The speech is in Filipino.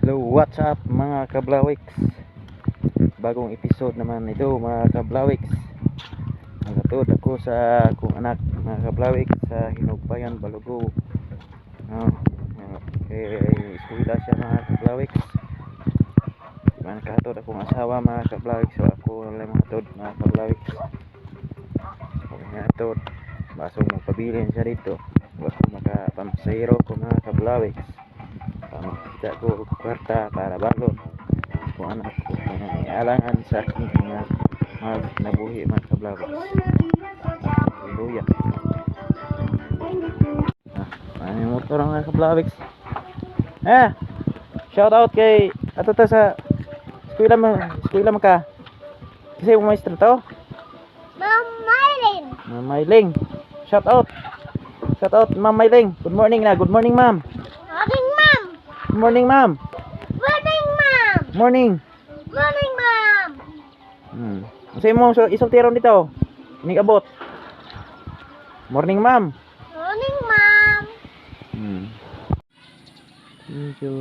Hello, what's up mga kablawiks? Bagong episode naman ito mga kablawiks. Nagatod ako sa akong anak mga kablawiks sa Hinugbayan, Balugo. Eskwela siya mga kablawiks. Nakatod akong asawa mga kablawiks. So ako lang makatod mga kablawiks. Nakatod. Baso mo pabilin siya dito. Baso makapamasahiro ko mga kablawiks. Kita ko kwarta para balon kung anak ko alangan sa aking nabuhi mga kablawiks. Hallelujah. Ano yung motor mga kablawiks? Shout out kay ato ta sa eskwela mo ka. Kasi mo maestro to? Ma'am Mylene. Ma'am Mylene. Shout out Ma'am Mylene. Good morning na. Good morning ma'am. Morning, ma'am. Good morning ma'am. Morning, ma'am. Morning. Morning, ma'am. Kasi mo isultiro dito. Ini abot. Morning ma'am. Morning, ma'am. Thank you.